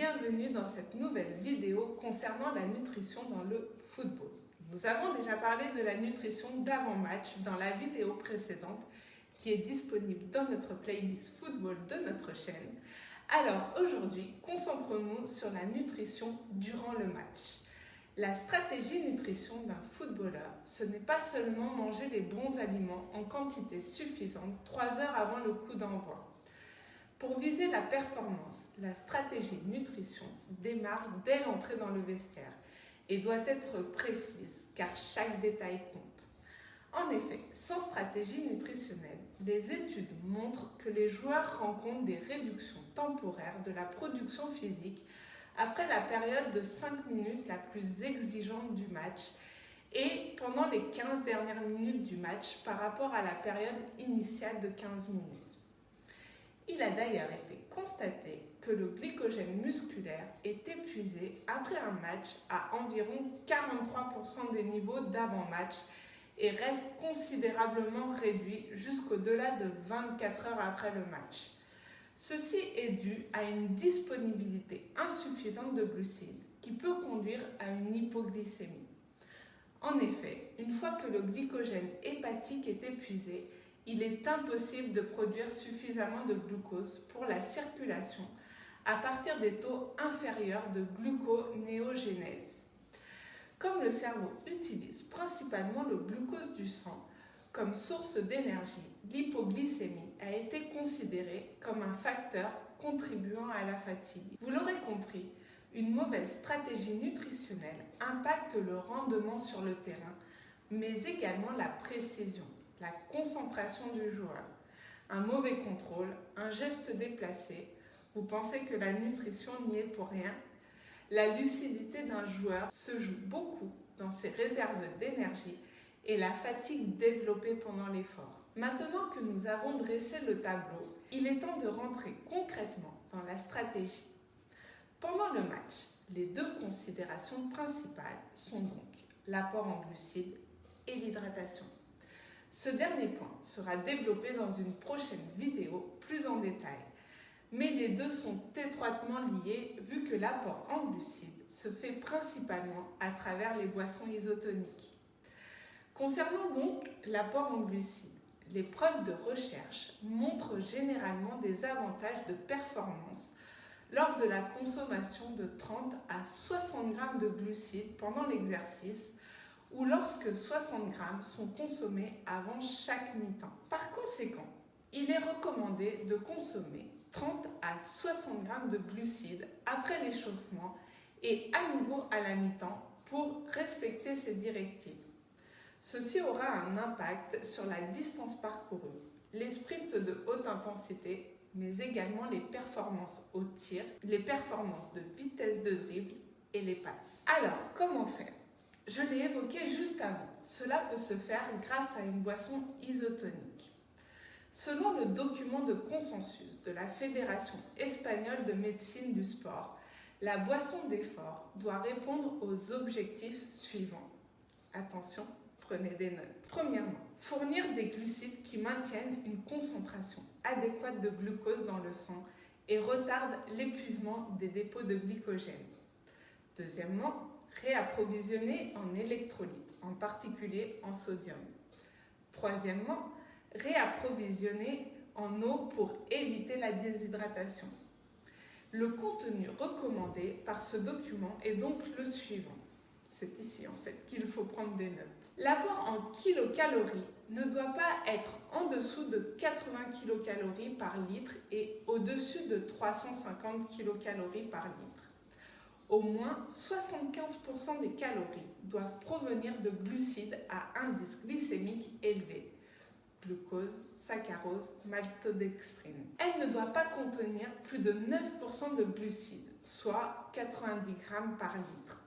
bienvenue dans cette nouvelle vidéo concernant la nutrition dans le football. Nous avons déjà parlé de la nutrition d'avant-match dans la vidéo précédente qui est disponible dans notre playlist football de notre chaîne. Alors aujourd'hui, concentrons-nous sur la nutrition durant le match. La stratégie nutrition d'un footballeur, ce n'est pas seulement manger les bons aliments en quantité suffisante 3 heures avant le coup d'envoi. Pour viser la performance, la stratégie nutrition démarre dès l'entrée dans le vestiaire et doit être précise car chaque détail compte. En effet, sans stratégie nutritionnelle, les études montrent que les joueurs rencontrent des réductions temporaires de la production physique après la période de 5 minutes la plus exigeante du match et pendant les 15 dernières minutes du match par rapport à la période initiale de 15 minutes. Il a d'ailleurs été constaté que le glycogène musculaire est épuisé après un match à environ 43% des niveaux d'avant-match et reste considérablement réduit jusqu'au-delà de 24 heures après le match. Ceci est dû à une disponibilité insuffisante de glucides qui peut conduire à une hypoglycémie. En effet, une fois que le glycogène hépatique est épuisé, il est impossible de produire suffisamment de glucose pour la circulation à partir des taux inférieurs de gluconéogénèse. Comme le cerveau utilise principalement le glucose du sang comme source d'énergie, l'hypoglycémie a été considérée comme un facteur contribuant à la fatigue. Vous l'aurez compris, une mauvaise stratégie nutritionnelle impacte le rendement sur le terrain, mais également la précision, la concentration du joueur. Un mauvais contrôle, un geste déplacé, vous pensez que la nutrition n'y est pour rien? La lucidité d'un joueur se joue beaucoup dans ses réserves d'énergie et la fatigue développée pendant l'effort. Maintenant que nous avons dressé le tableau, il est temps de rentrer concrètement dans la stratégie. Pendant le match, les deux considérations principales sont donc l'apport en glucides et l'hydratation. Ce dernier point sera développé dans une prochaine vidéo plus en détail. Mais les deux sont étroitement liés vu que l'apport en glucides se fait principalement à travers les boissons isotoniques. Concernant donc l'apport en glucides, les preuves de recherche montrent généralement des avantages de performance lors de la consommation de 30 à 60 g de glucides pendant l'exercice ou lorsque 60 g sont consommés avant chaque mi-temps. Par conséquent, il est recommandé de consommer 30 à 60 g de glucides après l'échauffement et à nouveau à la mi-temps pour respecter ces directives. Ceci aura un impact sur la distance parcourue, les sprints de haute intensité, mais également les performances au tir, les performances de vitesse de dribble et les passes. Alors, comment faire? Je l'ai évoqué juste avant, cela peut se faire grâce à une boisson isotonique. Selon le document de consensus de la Fédération espagnole de médecine du sport, la boisson d'effort doit répondre aux objectifs suivants. Attention, prenez des notes. Premièrement, fournir des glucides qui maintiennent une concentration adéquate de glucose dans le sang et retardent l'épuisement des dépôts de glycogène. Deuxièmement, réapprovisionner en électrolytes, en particulier en sodium. Troisièmement, réapprovisionner en eau pour éviter la déshydratation. Le contenu recommandé par ce document est donc le suivant. C'est ici en fait qu'il faut prendre des notes. L'apport en kilocalories ne doit pas être en dessous de 80 kilocalories par litre et au-dessus de 350 kilocalories par litre. Au moins 75% des calories doivent provenir de glucides à indice glycémique élevé. Glucose, saccharose, maltodextrine. Elle ne doit pas contenir plus de 9% de glucides, soit 90 g par litre.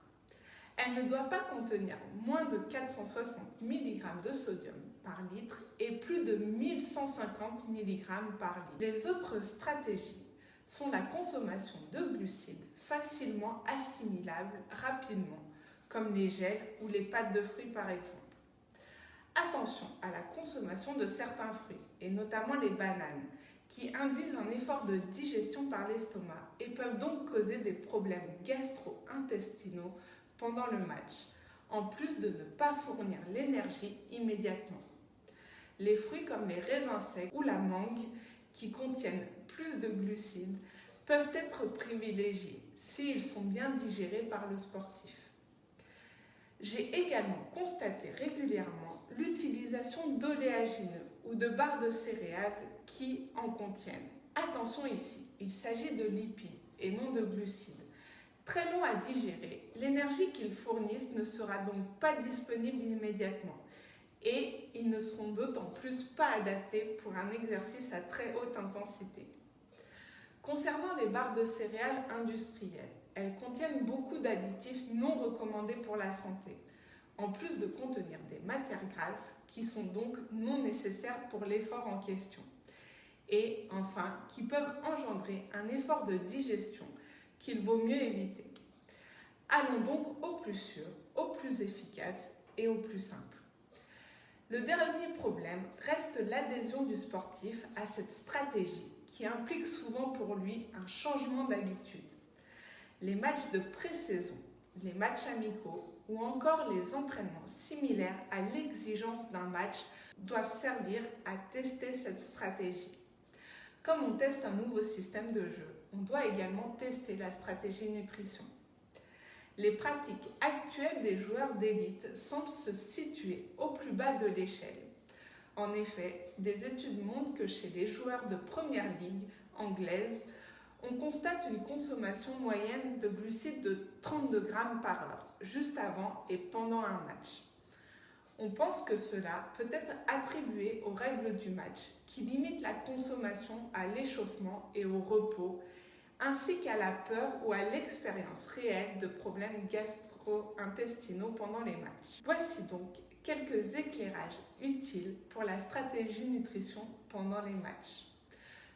Elle ne doit pas contenir moins de 460 mg de sodium par litre et plus de 1150 mg par litre. Les autres stratégies sont la consommation de glucides facilement assimilables rapidement, comme les gels ou les pâtes de fruits par exemple. Attention à la consommation de certains fruits, et notamment les bananes, qui induisent un effort de digestion par l'estomac et peuvent donc causer des problèmes gastro-intestinaux pendant le match, en plus de ne pas fournir l'énergie immédiatement. Les fruits comme les raisins secs ou la mangue, qui contiennent plus de glucides, peuvent être privilégiés s'ils sont bien digérés par le sportif. J'ai également constaté régulièrement l'utilisation d'oléagineux ou de barres de céréales qui en contiennent. Attention ici, il s'agit de lipides et non de glucides. Très long à digérer, l'énergie qu'ils fournissent ne sera donc pas disponible immédiatement et ils ne seront d'autant plus pas adaptés pour un exercice à très haute intensité. Concernant les barres de céréales industrielles, elles contiennent beaucoup d'additifs non recommandés pour la santé, en plus de contenir des matières grasses qui sont donc non nécessaires pour l'effort en question. Et enfin, qui peuvent engendrer un effort de digestion qu'il vaut mieux éviter. Allons donc au plus sûr, au plus efficace et au plus simple. Le dernier problème reste l'adhésion du sportif à cette stratégie qui implique souvent pour lui un changement d'habitude. Les matchs de pré-saison, les matchs amicaux ou encore les entraînements similaires à l'exigence d'un match doivent servir à tester cette stratégie. Comme on teste un nouveau système de jeu, on doit également tester la stratégie nutrition. Les pratiques actuelles des joueurs d'élite semblent se situer au plus bas de l'échelle. En effet, des études montrent que chez les joueurs de première ligue anglaise, on constate une consommation moyenne de glucides de 32 grammes par heure, juste avant et pendant un match. On pense que cela peut être attribué aux règles du match, qui limitent la consommation à l'échauffement et au repos, ainsi qu'à la peur ou à l'expérience réelle de problèmes gastro-intestinaux pendant les matchs. Voici donc quelques éclairages utiles pour la stratégie nutrition pendant les matchs.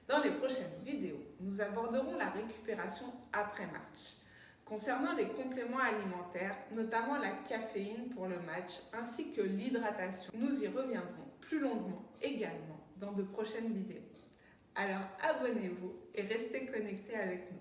Dans les prochaines vidéos, nous aborderons la récupération après match. Concernant les compléments alimentaires, notamment la caféine pour le match, ainsi que l'hydratation, nous y reviendrons plus longuement également dans de prochaines vidéos. Alors abonnez-vous et restez connectés avec nous.